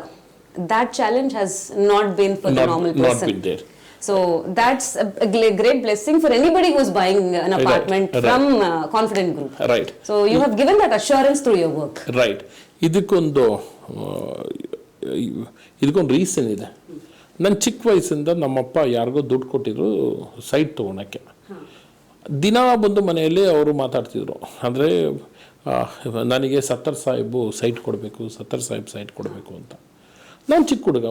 that challenge has not been for the normal person. Not been there. So that's a great blessing for anybody who's buying an apartment from confident group. Right. So you have given that assurance through your work. Right. ಇದಕ್ಕೊಂದು reason ಇದೆ. ನನ್ನ ಚಿಕ್ಕ ವಯಸ್ಸಿಂದ ನಮ್ಮಪ್ಪ ಯಾರಿಗೋ ದುಡ್ಡು ಕೊಟ್ಟಿದ್ರು site ತೊಗೊಳಕ್ಕೆ. ದಿನ ಬಂದು ಮನೆಯಲ್ಲಿ ಅವರು ಮಾತಾಡ್ತಿದ್ರು. ಅಂದರೆ ನನಗೆ ಸತ್ತರ್ ಸಾಹೇಬು ಸೈಟ್ ಕೊಡಬೇಕು, ಸತ್ತರ್ ಸಾಹೇಬ್ ಸೈಟ್ ಕೊಡಬೇಕು ಅಂತ. ನಾನು ಚಿಕ್ಕ ಹುಡುಗ,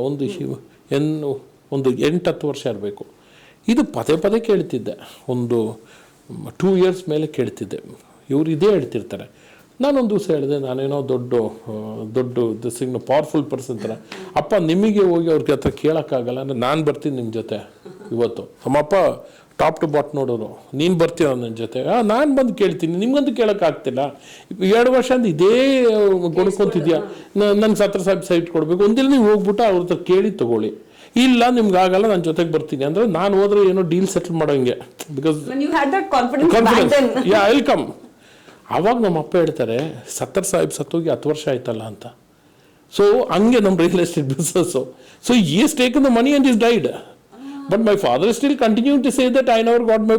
ಒಂದು 8-10 ವರ್ಷ ಇರಬೇಕು. ಇದು ಪದೇ ಪದೇ ಕೇಳ್ತಿದ್ದೆ, ಒಂದು 2 years ಮೇಲೆ ಕೇಳ್ತಿದ್ದೆ. ಇವರು ಇದೇ ಹೇಳ್ತಿರ್ತಾರೆ. ನಾನೊಂದು ದಿವಸ ಹೇಳಿದೆ, ನಾನೇನೋ ದೊಡ್ಡ ದಿಸ್ಸಿಂಗ್ ಪವರ್ಫುಲ್ ಪರ್ಸನ್ ಥರ. ಅಪ್ಪ ನಿಮಗೆ ಹೋಗಿ ಅವ್ರಿಗೆ ಹತ್ರ ಕೇಳೋಕ್ಕಾಗಲ್ಲ ಅಂದರೆ ನಾನು ಬರ್ತೀನಿ ನಿಮ್ಮ ಜೊತೆ ಇವತ್ತು. ನಮ್ಮಪ್ಪ ಟಾಪ್ ಟು ಬಾಟ್ ನೋಡೋರು, ನೀನು ಬರ್ತೀರ ನನ್ನ ಜೊತೆ. ನಾನು ಬಂದು ಕೇಳ್ತೀನಿ, ನಿಮ್ಗಂತೂ ಕೇಳೋಕ್ಕಾಗ್ತಿಲ್ಲ. 2 ವರ್ಷ ಅಂತ ಇದೇ ಗೊಡ್ಕೊಂತಿದ್ಯಾ, ನನಗೆ ಸತ್ರ ಸೈಟ್ ಕೊಡಬೇಕು. ಒಂದಿಲ್ಲ ನೀವು ಹೋಗ್ಬಿಟ್ಟು ಅವ್ರ ಹತ್ರ ಕೇಳಿ ತೊಗೊಳ್ಳಿ. ಇಲ್ಲ ನಿಮ್ಗೆ ಆಗಲ್ಲ, ನನ್ನ ಜೊತೆಗೆ ಬರ್ತೀನಿ ಅಂದರೆ ನಾನು ಹೋದ್ರೆ ಏನೋ ಡೀಲ್ ಸೆಟಲ್ ಮಾಡೋಂಗೆ. Because confidence, yeah welcome. ಆವಾಗ ನಮ್ಮ ಅಪ್ಪ ಹೇಳ್ತಾರೆ, ಸತ್ತರ್ ಸಾಹೇಬ್ ಸತ್ತೋಗಿ 10 ವರ್ಷ ಆಯ್ತಲ್ಲ ಅಂತ. ಸೊ ಹಂಗೆ ನಮ್ಮ real estate business. So he is taken the money and is died. But my father still continue to say that I never got my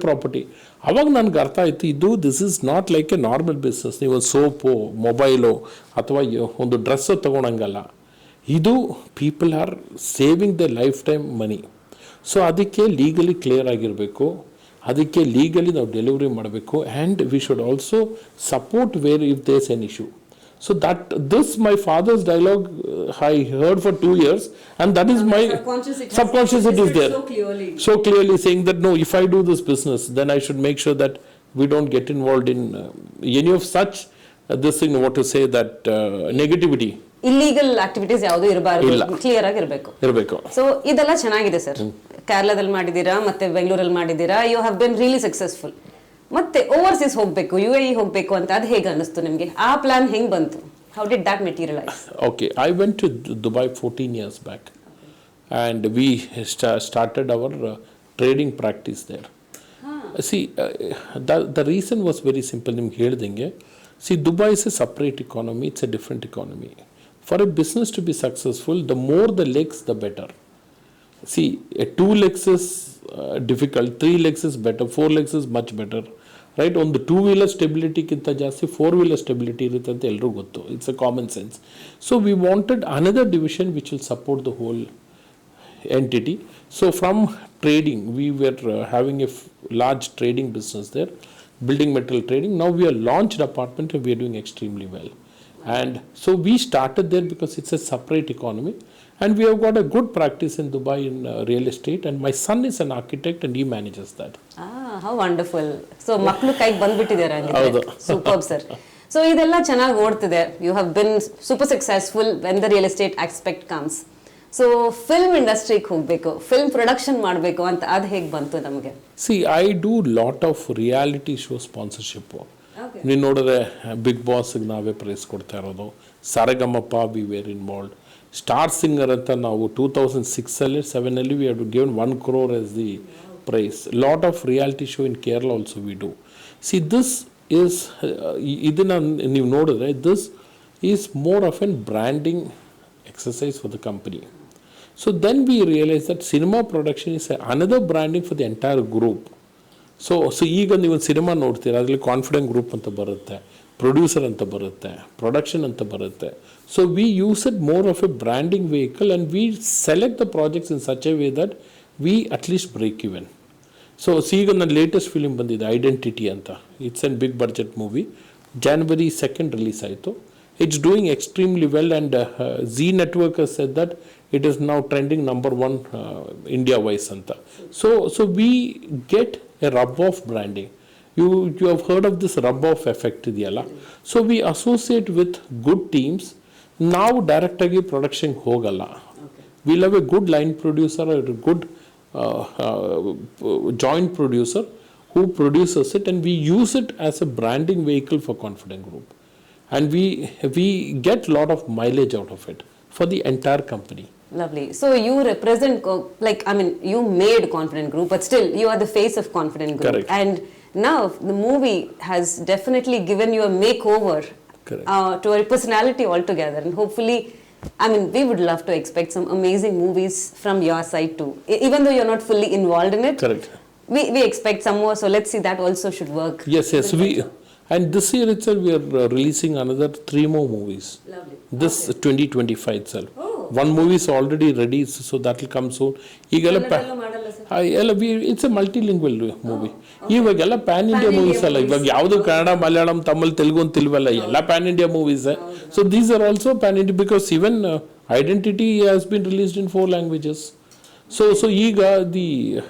property. ಅವಾಗ ನನಗೆ ಅರ್ಥ ಆಯಿತು, this is not like a normal business. ನೀವು soap, mobile ಅಥವಾ ಒಂದು dress ತೊಗೊಳಂಗಲ್ಲ. ಇದು people are saving the lifetime money. So ಅದಕ್ಕೆ ಲೀಗಲಿ ಕ್ಲಿಯರ್ ಆಗಿರಬೇಕು, ಅದಕ್ಕೆ ಲೀಗಲಿ ನಾವು ಡೆಲಿವರಿ ಮಾಡಬೇಕು. And we should also support wear if there's an issue. So this my father's dialogue I heard for 2 years, and that is my subconscious it is there so clearly saying that no, if I do this business then I should make sure that we don't get involved in any of such this thing, what to say, that negativity, illegal activities ಯಾವುದು ಇರಬಾರದು, clear ಆಗಿ ಇರಬೇಕು. So ಇದೆಲ್ಲ ಚೆನ್ನಾಗಿದೆ sir. ಕೇರಳದಲ್ಲಿ ಮಾಡಿದ್ದೀರಾ, ಮತ್ತೆ ಬೆಂಗಳೂರಲ್ಲಿ ಮಾಡಿದ್ದೀರಾ, you have been really successful. ಮತ್ತೆ ಓವರ್ಸೀಸ್ ಹೋಗಬೇಕು, UAE ಹೋಗಬೇಕು ಅಂತ ಅದು ಹೇಗೆ ಅನ್ನಿಸ್ತು ನಿಮಗೆ? ಆ ಪ್ಲಾನ್ ಹೆಂಗೆ ಬಂತು? How did that materialise? Okay, I went to Dubai 14 years back, and we started our trading practice there. See, the reason was very simple. ನಿಮ್ಗೆ ಹೇಳ್ದಂಗೆ, see, Dubai is a separate economy, it's a different economy. For a business to be successful, the more the legs, the better. See, 2 legs is difficult, 3 legs is better, 4 legs is much better, right? On the 2-wheeler stability ಕಿಂತ ಜಾಸ್ತಿ 4-wheeler stability ಇರುತ್ತೆ ಅಂತ ಎಲ್ರಿಗೂ ಗೊತ್ತು. It's a common sense. So we wanted another division which will support the whole entity. So from trading, we were having a large trading business there, building material trading. Now we are launched apartment and we are doing extremely well. And so we started there because it's a separate economy, and we have got a good practice in Dubai in real estate, and my son is an architect and he manages that. How wonderful. So ಮಕ್ಕಳು ಕೈಗೆ ಬಂದ್ಬಿಟ್ಟಿದ್ದಾರೆ ಅಂದ್ರೆ. Superb sir. So ಇದೆಲ್ಲ ಚೆನ್ನಾಗಿ ಓಡ್ತಿದೆ. You have been super successful when the real estate aspect comes. So film industryಗೆ ಹೋಗಬೇಕು, film production ಮಾಡಬೇಕು ಅಂತ ಅದು ಹೇಗೆ ಬಂತು ನಮಗೆ? See, I do lot of reality show sponsorship. ನೀವು ನೋಡಿದ್ರೆ ಬಿಗ್ ಬಾಸ್ಗೆ ನಾವೇ ಪ್ರೈಸ್ ಕೊಡ್ತಾ ಇರೋದು, ಸರಗಮಪ್ಪ we were involved, star singer ಅಂತ ನಾವು 2006 7 we have given 1 crore as the prize. Lot of reality show in Kerala also we do. See, this is ಇದನ್ನ ನೀವು ನೋಡಿದ್ರೆ this is more of a branding exercise for the company. So then we realize that cinema production is another branding for the entire group. So ಈಗ ನೀವು cinema ನೋಡ್ತೀರಾ, ಅದರಲ್ಲಿ confident group ಅಂತ ಬರುತ್ತೆ, producer ಅಂತ ಬರುತ್ತೆ, ಪ್ರೊಡಕ್ಷನ್ ಅಂತ ಬರುತ್ತೆ. So we use it more of a branding vehicle and we select the projects in such a way that we at least break even. So ಈಗ ನನ್ನ ಲೇಟೆಸ್ಟ್ ಫಿಲಿಮ್ ಬಂದಿದೆ ಐಡೆಂಟಿಟಿ ಅಂತ. It's an big budget movie. January 2nd release ಆಯಿತು. It's doing extremely well, and Z Network has said that it is now trending number 1 India-wise anta. So we get a rub-off branding. You have heard of this rub-off effect idiyalla. So we associate with good teams. Now direct agi production hogalla. We'll have a good line producer or a good joint producer who produces it, and we use it as a branding vehicle for Confident Group. And we get a lot of mileage out of it for the entire company. Lovely. So you represent, you made Confident Group, but still you are the face of Confident Group. Correct. And now the movie has definitely given you a makeover to your personality altogether. And hopefully, we would love to expect some amazing movies from your side too. Even though you're not fully involved in it. Correct. We expect some more, so let's see, that also should work. Yes. And this year itself we are releasing another 3 more movies. Lovely. This 2025 itself. One movie is already ready, so that will come soon. It's a multilingual movie. ಇವಾಗೆಲ್ಲ PAN India movies ಅಲ್ಲ, ಇವಾಗ ಯಾವುದು ಕನ್ನಡ, ಮಲಯಾಳಂ, ತಮಿಳ್, ತೆಲುಗು ಅಂತ ಇಲ್ವಲ್ಲ, ಎಲ್ಲ PAN India movies. So these are also PAN India, because even identity has been released in 4 languages. So ಈಗ the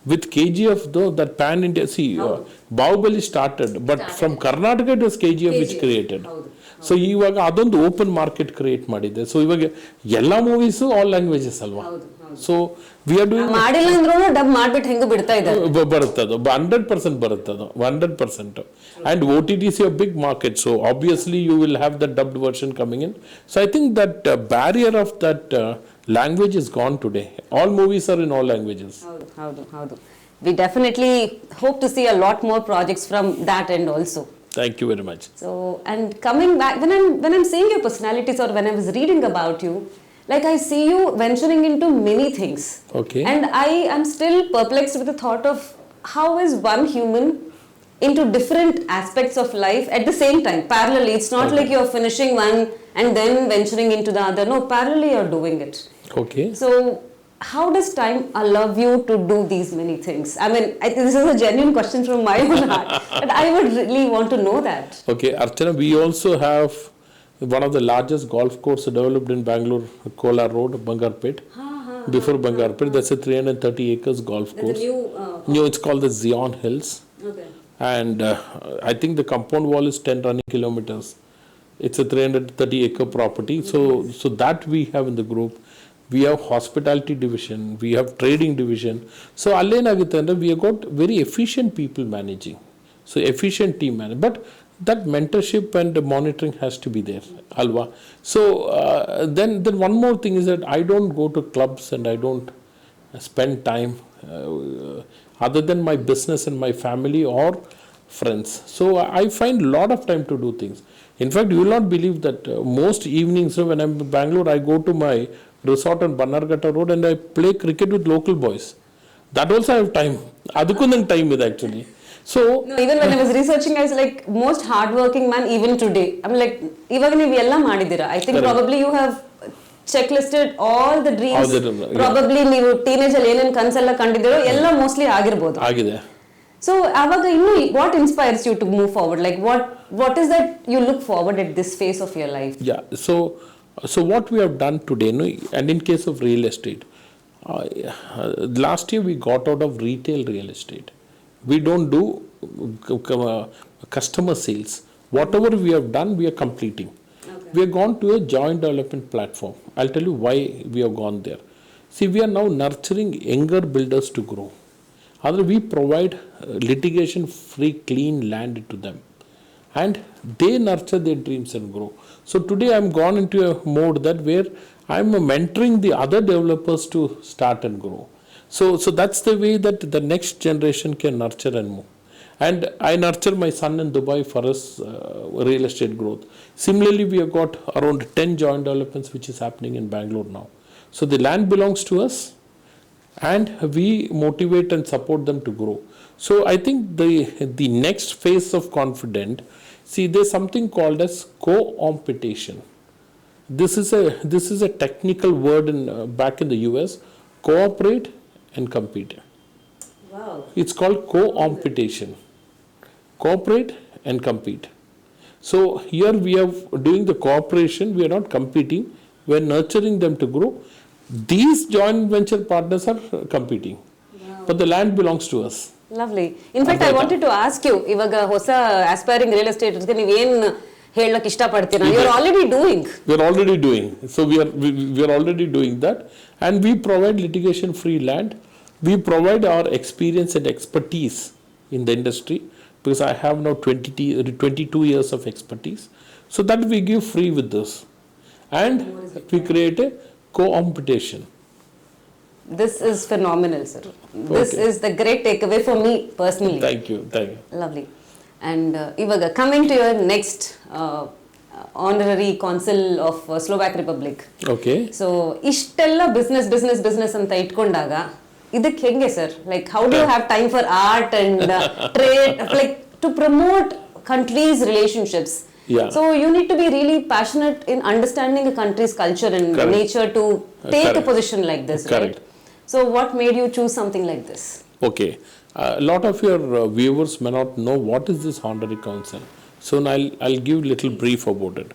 with KGF though that pan India see Bahubali started but from Karnataka it was KGF which created. So ಇವಾಗ ಅದೊಂದು open market create ಮಾಡಿದೆ. So ಇವಾಗ ಎಲ್ಲ movies all languages ಅಲ್ವಾ. So we are doing ಮಾಡಿಲ್ಲ ಅಂದ್ರೂ dub ಮಾಡ್ಬಿಟ್ಟು ಹೆಂಗೆ ಬಿಡ್ತಾ ಇದ್ದಾರೆ ಬರುತ್ತದು 100% ಬರುತ್ತದು 100%. And OTT is a big market, so obviously you will have the dubbed version coming in. So I think that barrier of that language is gone today. All movies are in all languages. ಹೌದು. We definitely hope to see a lot more projects from that end also. Thank you very much. So, and coming back, when I'm seeing your personalities or when I was reading about you, like I see you venturing into many things. Okay. And I am still perplexed with the thought of how is one human into different aspects of life at the same time, parallelly. It's not like you're finishing one and then venturing into the other. No, parallelly you're doing it. Okay. So, how does time allow you to do these many things? I mean, this is a genuine question from my own heart, but I would really want to know that. Okay, Archana, we also have one of the largest golf courses developed in Bangalore, Kolar Road, Bangarpet. Before Bangarpet, that's a 330 acres golf course. New, it's called the Zion Hills. Okay. And I think the compound wall is 10 running kilometers. It's a 330 acre property. So that we have in the group. We have hospitality division, we have trading division. So allenagitandre we have got very efficient people managing. So efficient team management. But that mentorship and monitoring has to be there, alva. So then one more thing is that I don't go to clubs and I don't spend time other than my business and my family or friends. So I find a lot of time to do things. In fact, you will not believe that most evenings when I'm in Bangalore, I go to my resort on Bannerghatta Road and I play cricket with local boys. That also I have time. Adukku nange time is actually. So no, even when I was researching, I was like most hardworking man even today. I'm like, ivaga ನೀವು ಎಲ್ಲ ಮಾಡಿದ್ದೀರಾ. I think probably you have checklisted all the dreams. Probably ನೀವು teenage ಅಲ್ಲಿ ಏನೇನು ಕನಸೆಲ್ಲ ಕಂಡಿದ್ದೀರೋ ಎಲ್ಲ mostly ಆಗಿರಬಹುದು. ಆಗಿದೆ. So ಅವಾಗ ಇನ್ನು what inspires you to move forward? Like what is that you look forward at this phase of your life? Yeah. So what we have done today, and in case of real estate, last year we got out of retail real estate. We don't do customer sales. Whatever we have done, we are completing. Okay. We have gone to a joint development platform. I'll tell you why we have gone there. See, we are now nurturing younger builders to grow. We provide litigation-free, clean land to them. And they nurture their dreams and grow. So today I'm gone into a mode that where I'm mentoring the other developers to start and grow. So that's the way that the next generation can nurture and move. And I nurture my son in Dubai for us real estate growth. Similarly, we have got around 10 joint developments which is happening in Bangalore now. So the land belongs to us and we motivate and support them to grow. So I think the next phase of confidence, see, there's something called as co-opetition. This is a technical word back in the US. Cooperate and compete. Wow. It's called co-opetition. Cooperate and compete. So here we are doing the cooperation. We are not competing. We are nurturing them to grow. These joint venture partners are competing. Wow. But the land belongs to us. Lovely. In fact, I wanted to ask you, ಇವಾಗ ಹೊಸ aspiring real estate ನೀವು ಏನು ಹೇಳಕ್ಕೆ ಇಷ್ಟಪಡ್ತೀರಾ? You are already doing. We are already doing. So we are already doing that, and we provide litigation-free land. We provide our experience and expertise in the industry because I have now 22 years of expertise. So that we give free with this, and we create a co-opetition. This is phenomenal, sir. This is the great takeaway for me personally. Thank you. Lovely. And ivaga coming to your next honorary consul of Slovak Republic. Okay. So ishtella business ಅಂತ ಇಟ್ಕೊಂಡಾಗ ಇದಕ್ಕೆ ಹೆಂಗೆ sir? Like how do you have time for art and trade, like to promote countries' relationships? Yeah. So you need to be really passionate in understanding a country's culture and nature to take a position like this, right? So what made you choose something like this? Okay. A lot of your viewers may not know what is this honorary council. So I'll give a little brief about it.